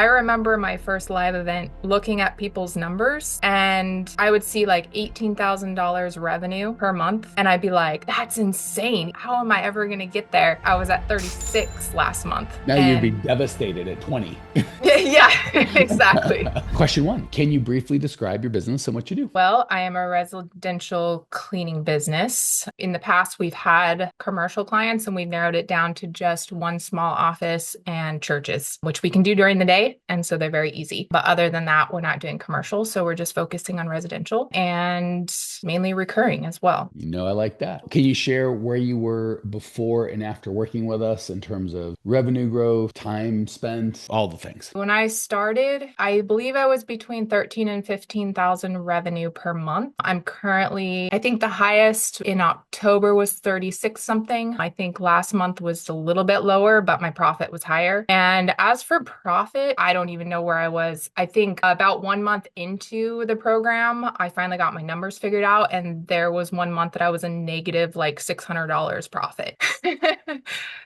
I remember my first live event looking at people's numbers and I would see like $18,000 revenue per month. And I'd be like, that's insane. How am I ever going to get there? I was at 36 last month. Now you'd be And devastated at 20. yeah, exactly. Question one, can you briefly describe your business and what you do? Well, I am a residential cleaning business. In the past, we've had commercial clients and we've narrowed it down to just one small office and churches, which we can do during the day. And so they're very easy. But other than that, we're not doing commercial. So we're just focusing on residential and mainly recurring as well. I like that. Can you share where you were before and after working with us in terms of revenue growth, time spent, all the things? When I started, I believe I was between 13 and 15,000 revenue per month. I'm currently, I think the highest in October was 36 something. I think last month was a little bit lower, but my profit was higher. And as for profit, I don't even know where I was. I think about 1 month into the program, I finally got my numbers figured out. And there was 1 month that I was a negative like $600 profit.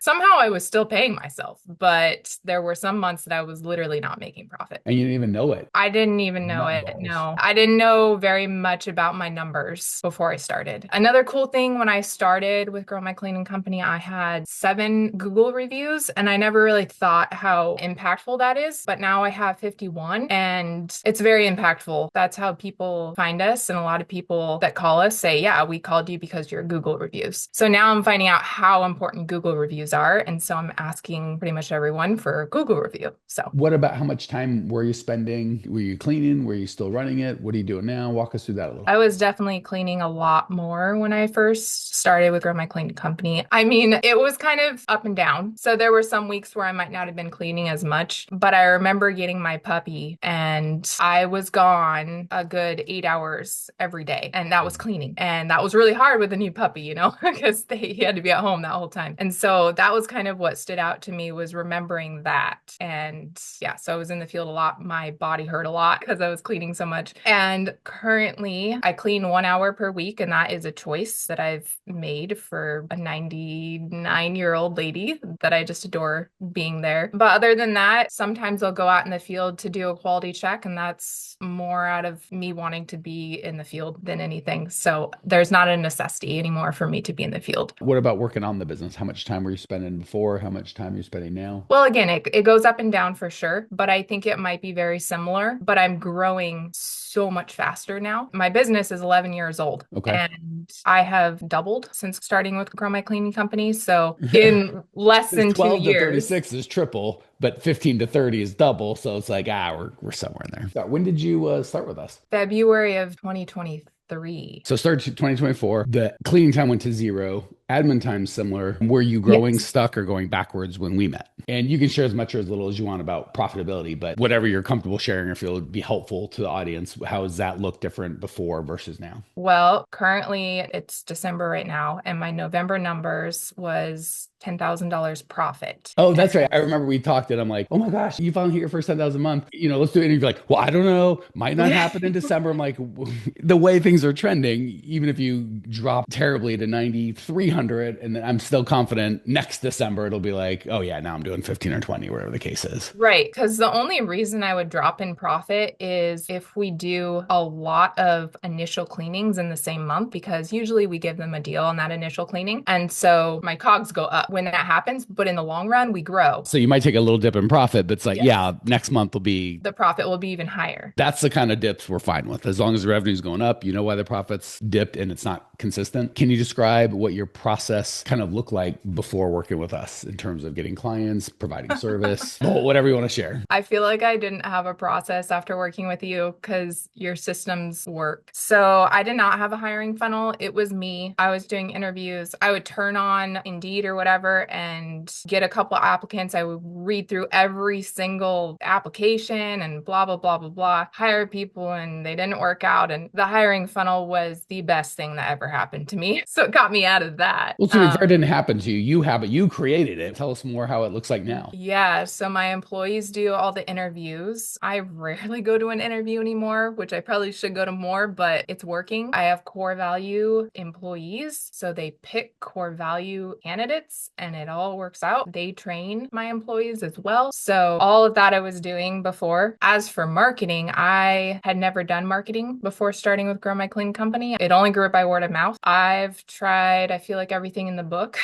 Somehow I was still paying myself, but there were some months that I was literally not making profit. And you didn't even know it. I didn't even know it. Nutballs. No, I didn't know very much about my numbers before I started. Another cool thing when I started with Grow My Cleaning Company, I had 7 Google reviews and I never really thought how impactful that is. But now I have 51 and it's very impactful. That's how people find us. And a lot of people that call us say, yeah, we called you because you're Google reviews. So now I'm finding out how important Google reviews are. And so I'm asking pretty much everyone for a Google review. So What about how much time were you spending? Were you cleaning? Were you still running it? What are you doing now? Walk us through that a little. I was definitely cleaning a lot more when I first started with Grow My Cleaning Company. I mean, it was kind of up and down. So there were some weeks where I might not have been cleaning as much, but I remember getting my puppy and I was gone a good 8 hours every day. And that was cleaning. And that was really hard with a new puppy, because he had to be at home that whole time. And so that was kind of what stood out to me was remembering that. And yeah, so I was in the field a lot. My body hurt a lot because I was cleaning so much. And currently I clean 1 hour per week. And that is a choice that I've made for a 99-year-old lady that I just adore being there. But other than that, sometimes I'll go out in the field to do a quality check. And that's more out of me wanting to be in the field than anything. So there's not a necessity anymore for me to be in the field. What about working on the business? How much time were you spending before? How much time are you spending now? Well, again, it goes up and down for sure, but I think it might be very similar. But I'm growing so much faster now. My business is 11 years old Okay. and I have doubled since starting with Grow My Cleaning Company. So in less Because than two 12 to years, 36 is triple, but 15 to 30 is double. So it's like, we're somewhere in there. So when did you start with us? February of 2023. So start 2024. The cleaning time went to zero. Admin time similar. Were you growing Yes. stuck or going backwards when we met? And you can share as much or as little as you want about profitability, but whatever you're comfortable sharing or feel would be helpful to the audience. How does that look different before versus now? Well, currently it's December right now, and my November numbers was $10,000 profit. Oh, that's right. I remember we talked and I'm like, oh my gosh, you found here for 10,000 a month. Let's do it. And you're like, well, I don't know. Might not happen in December. I'm like, the way things are trending, even if you drop terribly to 9,300, and then I'm still confident next December, it'll be like, oh yeah, now I'm doing 15 or 20, whatever the case is. Right. Because the only reason I would drop in profit is if we do a lot of initial cleanings in the same month, because usually we give them a deal on that initial cleaning. And so my COGS go up when that happens. But in the long run, we grow. So you might take a little dip in profit, but it's like, Yes. yeah, next month will be. The profit will be even higher. That's the kind of dips we're fine with. As long as the revenue's going up, you know why the profits dipped and it's not consistent. Can you describe what your process kind of looked like before working with us in terms of getting clients, providing service, whatever you want to share? I feel like I didn't have a process after working with you because your systems work. So I did not have a hiring funnel. It was me. I was doing interviews. I would turn on Indeed or whatever and get a couple applicants. I would read through every single application and blah, blah, blah, blah, blah, hire people and they didn't work out. And the hiring funnel was the best thing that ever happened to me. So it got me out of that. that. Well, to be fair, it didn't happen to you. You have it. You created it. Tell us more how it looks like now. Yeah, so my employees do all the interviews. I rarely go to an interview anymore, which I probably should go to more, but it's working. I have core value employees, so they pick core value candidates and it all works out. They train my employees as well. So all of that I was doing before. As for marketing, I had never done marketing before starting with Grow My Clean Company. It only grew by word of mouth. I've tried, I feel like everything in the book.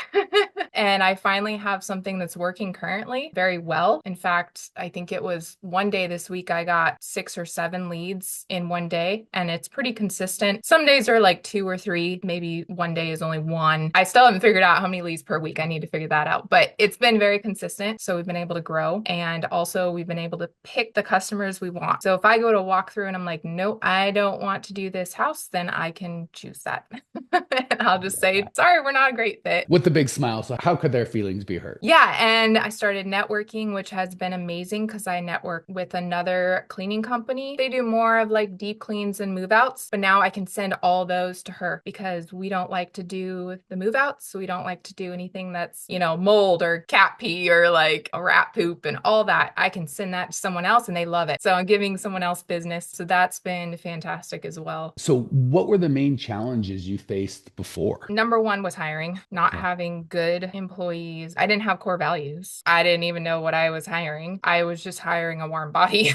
And I finally have something that's working currently very well. In fact, I think it was one day this week, I got 6 or 7 leads in one day, and it's pretty consistent. Some days are like 2 or 3, maybe one day is only one. I still haven't figured out how many leads per week. I need to figure that out, but it's been very consistent. So we've been able to grow, and also we've been able to pick the customers we want. So if I go to walk through and I'm like, nope, I don't want to do this house, then I can choose that. And I'll just say, sorry, we're not a great fit. With the big smile. So how could their feelings be hurt? Yeah, and I started networking, which has been amazing because I network with another cleaning company. They do more of like deep cleans and move outs, but now I can send all those to her because we don't like to do the move outs. So we don't like to do anything that's, mold or cat pee or like a rat poop and all that. I can send that to someone else and they love it. So I'm giving someone else business. So that's been fantastic as well. So what were the main challenges you faced before? Number one was hiring, not having good employees. I didn't have core values. I didn't even know what I was hiring. I was just hiring a warm body,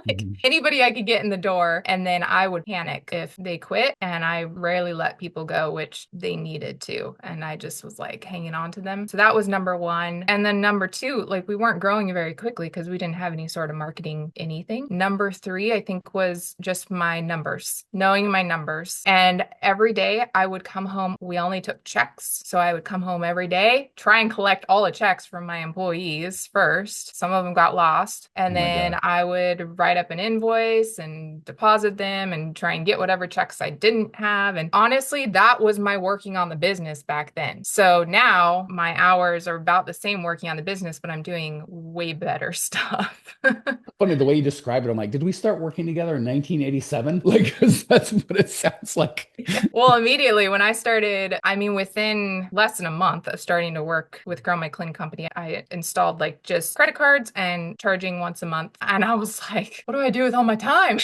like Mhm. anybody I could get in the door. And then I would panic if they quit. And I rarely let people go, which they needed to. And I just was like hanging on to them. So that was number one. And then number two, like we weren't growing very quickly because we didn't have any sort of marketing anything. Number three, I think was just my numbers, knowing my numbers. And every day I would come home. We only took checks. So I would come home every day, try and collect all the checks from my employees first. Some of them got lost. Oh And my then God. I would write up an invoice and deposit them and try and get whatever checks I didn't have. And honestly, that was my working on the business back then. So now my hours are about the same working on the business, but I'm doing way better stuff. Funny the way you describe it. I'm like, did we start working together in 1987? Like, 'cause that's what it sounds like. Well, immediately when I started, I mean, within less than a month of starting to work with Grow My Clean Company, I installed like just credit cards and charging once a month. And I was like, what do I do with all my time?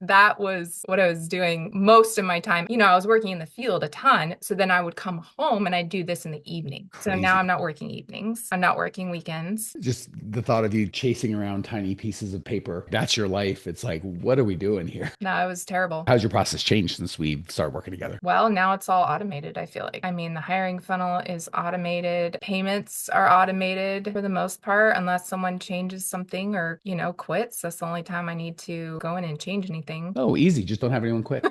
That was what I was doing most of my time. I was working in the field a ton. So then I would come home and I'd do this in the evening. So now I'm Crazy. not working evenings. I'm not working weekends. Just the thought of you chasing around tiny pieces of paper. That's your life. It's like, what are we doing here? No, it was terrible. How's your process changed since we started working together? Well, now it's all automated, I feel like. I mean, the hiring funnel is automated. Payments are automated for the most part, unless someone changes something or, quits. That's the only time I need to go in and change anything. Oh, easy. Just don't have anyone quit.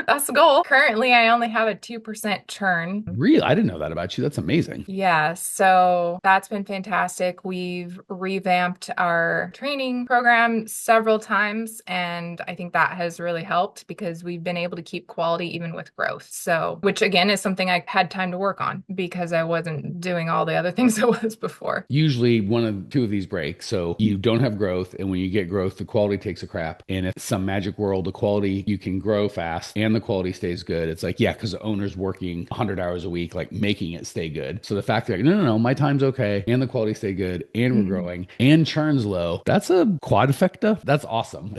That's the goal. Currently, I only have a 2% churn. Really? I didn't know that about you. That's amazing. Yeah, so that's been fantastic. We've revamped our training program several times, and I think that has really helped because we've been able to keep quality even with growth. So, which again is something I had time to work on because I wasn't doing all the other things I was before. Usually one of two of these break. So you don't have growth. And when you get growth, the quality takes a crap. And if some magic world, the quality, you can grow fast and the quality stays good. It's like, yeah, because the owner's working 100 hours a week, like making it stay good. So the fact that, like, no, no, no, my time's okay. And the quality stay good. And we're growing and churn's low. That's a quadfecta. That's awesome.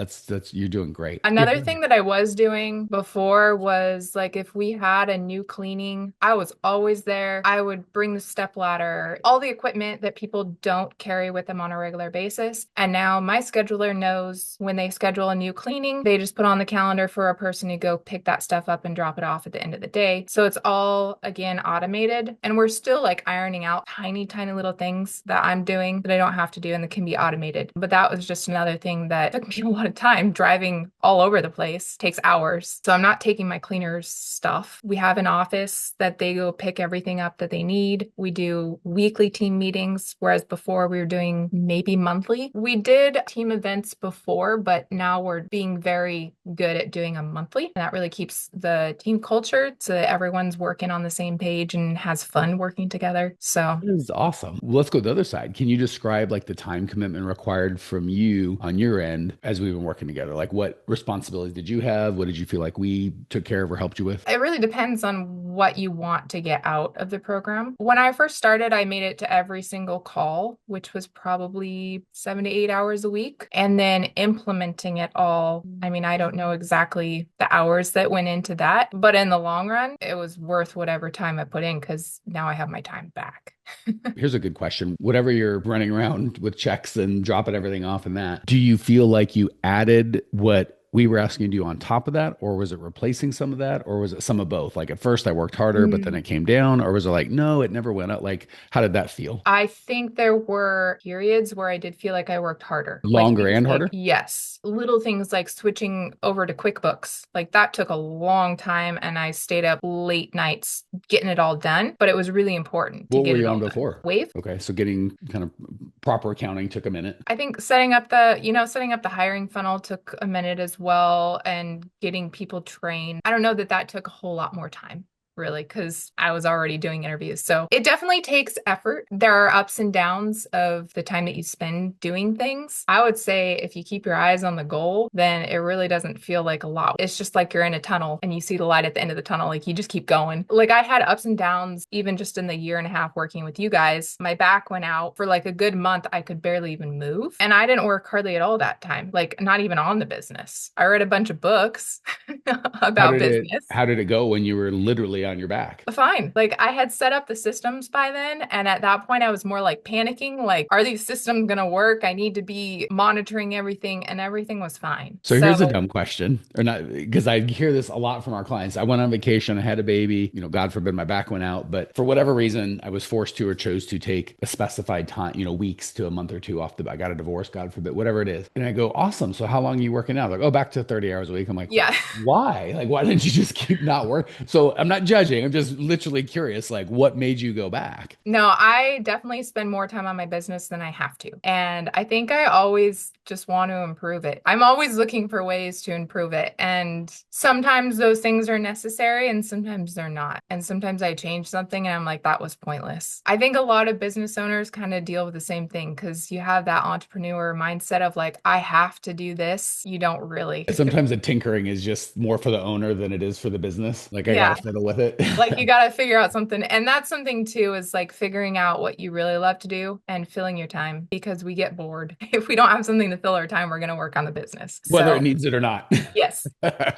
You're doing great. Another thing that I was doing before was like if we had a new cleaning, I was always there. I would bring the step ladder, all the equipment that people don't carry with them on a regular basis. And now my scheduler knows when they schedule a new cleaning, they just put on the calendar for a person to go pick that stuff up and drop it off at the end of the day. So it's all again automated. And we're still like ironing out tiny, tiny little things that I'm doing that I don't have to do and that can be automated. But that was just another thing that took me a lot of time. Driving all over the place takes hours. So I'm not taking my cleaners' stuff. We have an office that they go pick everything up that they need. We do weekly team meetings, whereas before we were doing maybe monthly. We did team events before, but now we're being very good at doing a monthly. And that really keeps the team culture so that everyone's working on the same page and has fun working together. So This is awesome. Well, let's go to the other side. Can you describe like the time commitment required from you on your end as we've been working together? Like what responsibilities did you have? What did you feel like we took care of or helped you with? it really depends on what you want to get out of the program. When I first started, I made it to every single call, which was probably 7 to 8 hours a week. And then implementing it all, I mean, I don't know exactly the hours that went into that, but in the long run, it was worth whatever time I put in because now I have my time back. Here's a good question. Whatever you're running around with checks and dropping everything off and that, do you feel like you added what we were asking you to do on top of that, or was it replacing some of that, or was it some of both? Like at first I worked harder, but then it came down, or was it like, no, it never went up? Like, how did that feel? I think there were periods where I did feel like I worked harder. Like Longer things and like, harder? yes, little things like switching over to QuickBooks. Like that took a long time and I stayed up late nights getting it all done, but it was really important to What were get it you on all done. before? Wave. Okay, so getting kind of proper accounting took a minute. I think setting up the hiring funnel took a minute as well and getting people trained. I don't know that that took a whole lot more time, really, because I was already doing interviews. So it definitely takes effort. There are ups and downs of the time that you spend doing things. I would say if you keep your eyes on the goal, then it really doesn't feel like a lot. It's just like you're in a tunnel and you see the light at the end of the tunnel. Like you just keep going. Like I had ups and downs even just in the year and a half working with you guys. My back went out for like a good month. I could barely even move. And I didn't work hardly at all that time, like not even on the business. I read a bunch of books about business. How did it go when you were literally on your back? Fine. Like I had set up the systems by then. And at that point, I was more like panicking, like, are these systems going to work? I need to be monitoring everything. And everything was fine. So here's a So, dumb question, or not, because I hear this a lot from our clients. I went on vacation, I had a baby, God forbid my back went out, but for whatever reason, I was forced to or chose to take a specified time, weeks to a month or two off I got a divorce, God forbid, whatever it is. And I go, awesome. So how long are you working now? They're like, oh, back to 30 hours a week. I'm like, yeah. why? Like, why didn't you just keep not work? So I'm not judging. I'm just literally curious, like, what made you go back? No, I definitely spend more time on my business than I have to. And I think I always just want to improve it. I'm always looking for ways to improve it. And sometimes those things are necessary and sometimes they're not. And sometimes I change something and I'm like, that was pointless. I think a lot of business owners kind of deal with the same thing because you have that entrepreneur mindset of like, I have to do this. You don't really. Sometimes the tinkering is just more for the owner than it is for the business. Like, I got Yeah. to fiddle with it. Like you got to figure out something. And that's something too, is like figuring out what you really love to do and filling your time because we get bored. If we don't have something to fill our time, we're going to work on the business. Whether it So, needs it or not. yes,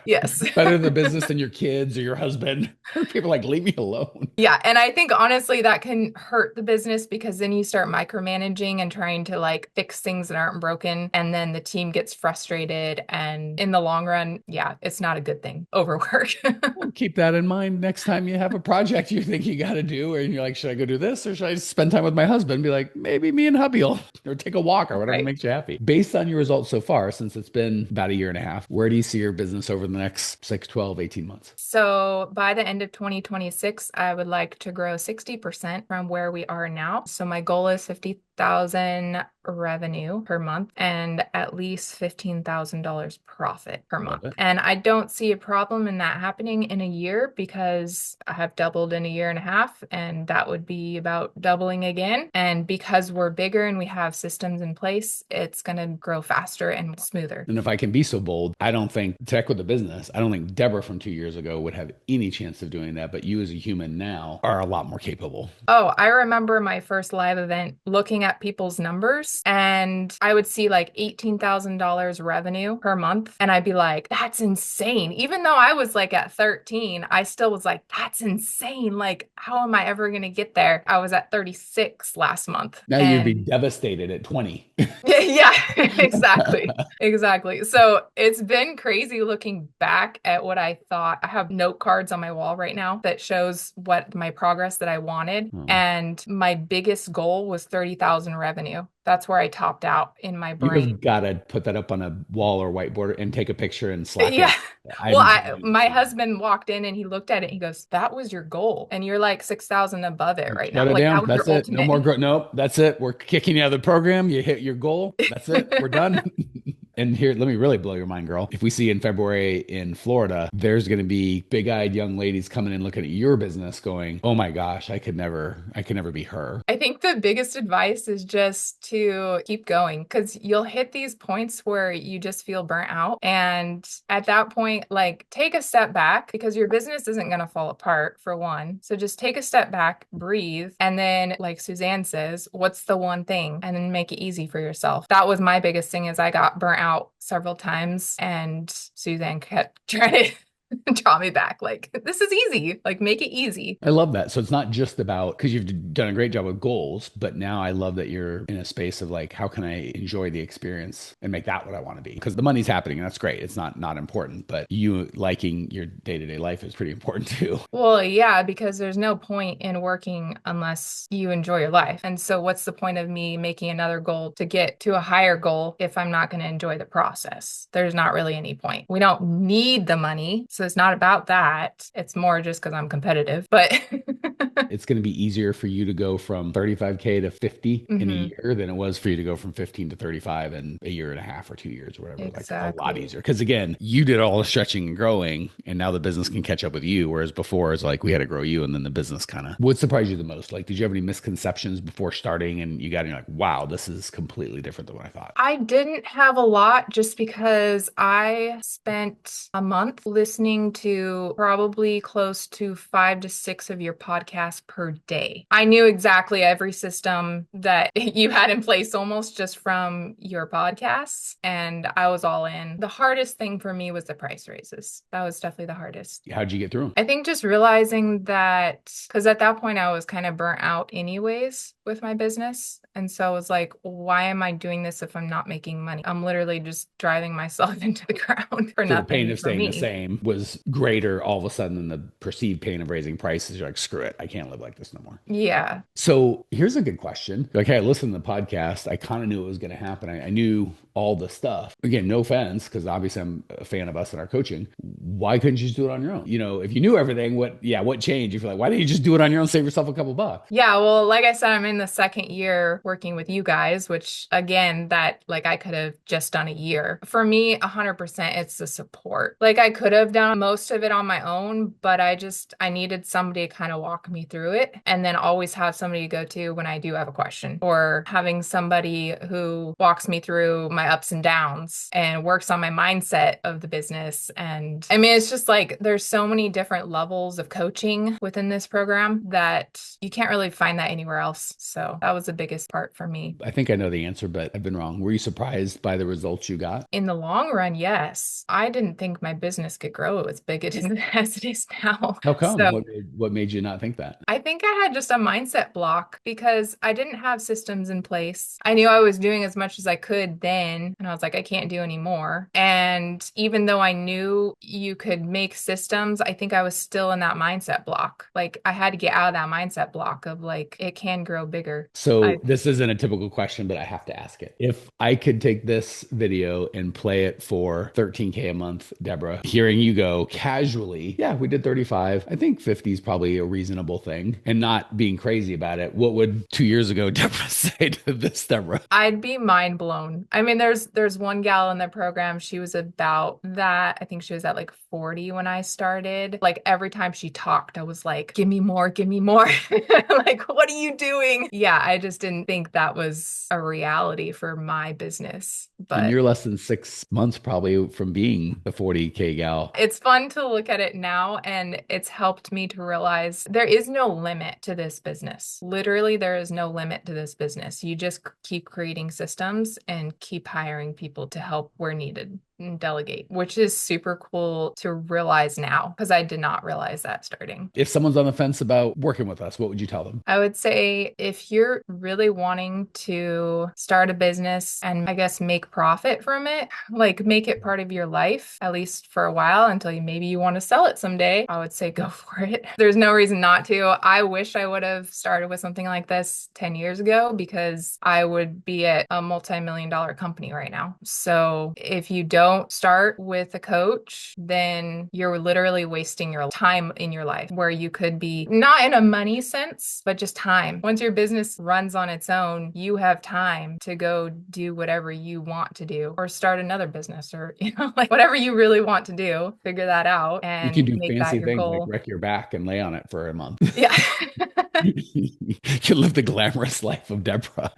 yes. Better the business than your kids or your husband. People are like, leave me alone. Yeah. And I think honestly, that can hurt the business because then you start micromanaging and trying to like fix things that aren't broken. And then the team gets frustrated. And in the long run, yeah, it's not a good thing. Overwork. Well, keep that in mind next time you have a project you think you got to do, and you're like, should I go do this or should I spend time with my husband? Be like, maybe me and hubby will, or take a walk or whatever Right. makes you happy. Based on your results so far, since it's been about a year and a half, where do you see your business over the next 6, 12, 18 months? So by the end of 2026, I would like to grow 60% from where we are now. So my goal is 50,000 revenue per month and at least $15,000 profit per Love month. it. And I don't see a problem in that happening in a year because I have doubled in a year and a half, and that would be about doubling again. And because we're bigger and we have systems in place, it's going to grow faster and smoother. And if I can be so bold, I don't think tech with the business, I don't think Deborah from 2 years ago would have any chance of doing that. But you as a human now are a lot more capable. Oh, I remember my first live event looking at people's numbers and I would see like $18,000 revenue per month. And I'd be like, that's insane. Even though I was like at 13, I still was like, that's insane. Like, how am I ever going to get there? I was at 36 last month. Now you'd be And devastated at 20. yeah, exactly. Exactly. So it's been crazy looking back at what I thought. I have note cards on my wall right now that shows what my progress that I wanted. Hmm. And my biggest goal was 30,000 revenue. That's where I topped out in my You brain. have got to put that up on a wall or whiteboard and take a picture and Slack Yeah. it. Well, I'm telling you, my husband walked in and he looked at it. He goes, "That was your goal, and you're like 6,000 above it right shut now. it Like that down. was That's your it. No ultimate." more growth. Nope. That's it. We're kicking you out of the program. You hit your goal. That's it. We're done. And here, let me really blow your mind, girl. If we see in February in Florida, there's going to be big-eyed young ladies coming in looking at your business going, "Oh my gosh, I could never be her." I think the biggest advice is just to keep going because you'll hit these points where you just feel burnt out. And at that point, like take a step back because your business isn't going to fall apart for one. So just take a step back, breathe. And then, like Suzanne says, what's the one thing? And then make it easy for yourself. That was my biggest thing is I got burnt out several times and Suzanne kept trying to draw me back. Like, this is easy. Like, make it easy. I love that. So it's not just about because you've done a great job with goals, but now I love that you're in a space of like, how can I enjoy the experience and make that what I want to be? Because the money's happening and that's great. It's not important, but you liking your day-to-day life is pretty important too. Well, yeah, because there's no point in working unless you enjoy your life. And so, what's the point of me making another goal to get to a higher goal if I'm not going to enjoy the process? There's not really any point. We don't need the money. So, it's not about that. It's more just because I'm competitive. But It's going to be easier for you to go from 35K to 50 in a Mhm. year than it was for you to go from 15 to 35 in a year and a half or 2 years or whatever. Like a lot Exactly. easier. Because again, you did all the stretching and growing, and now the business can catch up with you. Whereas before, it's like we had to grow you, and then the business kind of. What surprised you the most? Like, did you have any misconceptions before starting, and you got in, you're like, wow, this is completely different than what I thought? I didn't have a lot just because I spent a month listening to probably close to 5 to 6 of your podcasts per day. I knew exactly every system that you had in place almost just from your podcasts, and I was all in. The hardest thing for me was the price raises. That was definitely the hardest. How'd you get through them? I think just realizing that, because at that point I was kind of burnt out anyways with my business. And so I was like, why am I doing this if I'm not making money? I'm literally just driving myself into the ground for So the pain nothing of for staying the me. same was greater all of a sudden than the perceived pain of raising prices. You're like, screw it, I can't live like this no more. Yeah. So here's a good question. Like, hey, I listened to the podcast. I kind of knew it was going to happen. I knew all the stuff. Again, no offense, because obviously I'm a fan of us and our coaching. Why couldn't you just do it on your own? You know, if you knew everything, what changed? If you're like, why didn't you just do it on your own, save yourself a couple bucks? Yeah, well, like I said, I'm in the second year working with you guys, which again, that like I could have just done a year. For me, 100% it's the support. Like I could have done most of it on my own, but I needed somebody to kind of walk me through it and then always have somebody to go to when I do have a question or having somebody who walks me through my ups and downs and works on my mindset of the business. And I mean, it's just like there's so many different levels of coaching within this program that you can't really find that anywhere else. So that was the biggest part for me. I think I know the answer, but I've been wrong. Were you surprised by the results you got? In the long run, yes. I didn't think my business could grow as big as it is now. How come? So What made you not think that? I think I had just a mindset block because I didn't have systems in place. I knew I was doing as much as I could then, and I was like, I can't do any more. And even though I knew you could make systems, I think I was still in that mindset block. Like I had to get out of that mindset block of like, it can grow bigger. So I this isn't a typical question, but I have to ask it. If I could take this video and play it for 13K a month, Deborah, hearing you go casually, yeah, we did 35. I think 50 is probably a reasonable thing and not being crazy about it. What would 2 years ago Deborah say to this Deborah? I'd be mind blown. I mean, there's one gal in the program, she was about that. I think she was at like 40 when I started. Like every time she talked, I was like, give me more, give me more. Like, what are you doing? Yeah, I just didn't think that was a reality for my business. And But you're less than 6 months probably from being the 40K gal. it's fun to look at it now, and it's helped me to realize there is no limit to this business. Literally, there is no limit to this business. You just keep creating systems and keep hiring people to help where needed and delegate, which is super cool to realize now because I did not realize that starting. If someone's on the fence about working with us, what would you tell them? I would say if you're really wanting to start a business and I guess make profit from it, like make it part of your life, at least for a while until maybe you want to sell it someday, I would say go for it. There's no reason not to. I wish I would have started with something like this 10 years ago because I would be at a multi-million-dollar company right now. So if you don't don't start with a coach, then you're literally wasting your time in your life where you could be not in a money sense, but just time. Once your business runs on its own, you have time to go do whatever you want to do or start another business or, like whatever you really want to do, figure that out You can and do make that fancy your things like goal. wreck your back and lay on it for a month. Yeah. You can live the glamorous life of Deborah.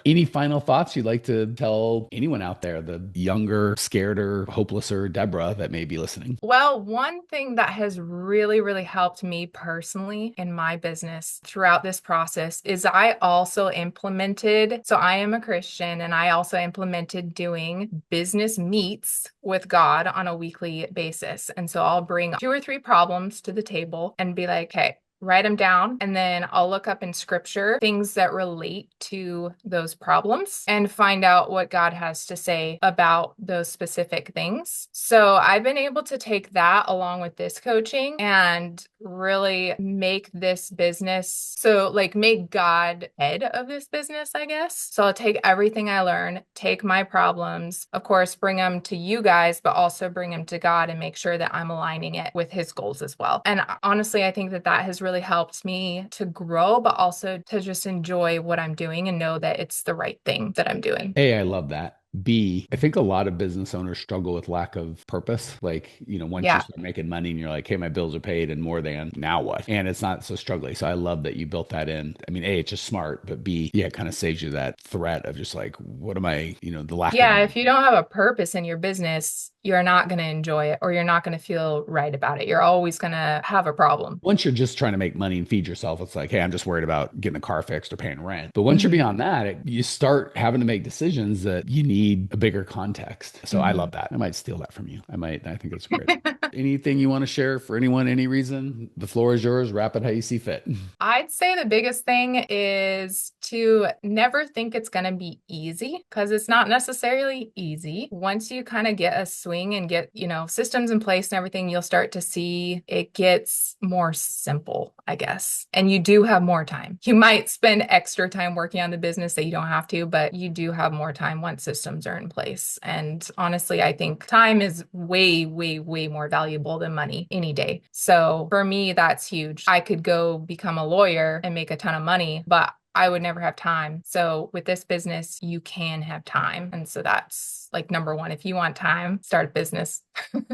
Any final thoughts you'd like to tell anyone out there, the younger, scareder, hopelesser Deborah that may be listening? Well, one thing that has really, really helped me personally in my business throughout this process is I also implemented, so I am a Christian, and I also implemented doing business meets with God on a weekly basis. And so I'll bring 2 or 3 problems to the table and be like, hey, write them down, and then I'll look up in scripture things that relate to those problems and find out what God has to say about those specific things. So I've been able to take that along with this coaching and really make this business, so like make God head of this business, I guess. So I'll take everything I learn, take my problems, of course, bring them to you guys, but also bring them to God and make sure that I'm aligning it with his goals as well. And honestly, I think that that has really helped me to grow, but also to just enjoy what I'm doing and know that it's the right thing that I'm doing. A, I love that. B, I think a lot of business owners struggle with lack of purpose. Like, once you Yeah. start making money and you're like, hey, my bills are paid and more than, now what? And it's not so struggling. So I love that you built that in. I mean, A, it's just smart, but B, yeah, it kind of saves you that threat of just like, what am I, the lack of Yeah, money. if you don't have a purpose in your business, you're not going to enjoy it or you're not going to feel right about it. You're always going to have a problem. Once you're just trying to make money and feed yourself, it's like, hey, I'm just worried about getting a car fixed or paying rent. But once you're Hmm. beyond that, you start having to make decisions that you need a bigger context. So I love Hmm. that. I might steal that from you. I think it's great. Anything you want to share for anyone, any reason? The floor is yours. Wrap it how you see fit. I'd say the biggest thing is to never think it's going to be easy because it's not necessarily easy. Once you kind of get a swing and get, systems in place and everything, you'll start to see it gets more simple, I guess. And you do have more time. You might spend extra time working on the business that you don't have to, but you do have more time once systems are in place. And honestly, I think time is way, way, way more valuable than money any day. So for me, that's huge. I could go become a lawyer and make a ton of money, but I would never have time. So with this business, you can have time. And so that's like number one. If you want time, start a business.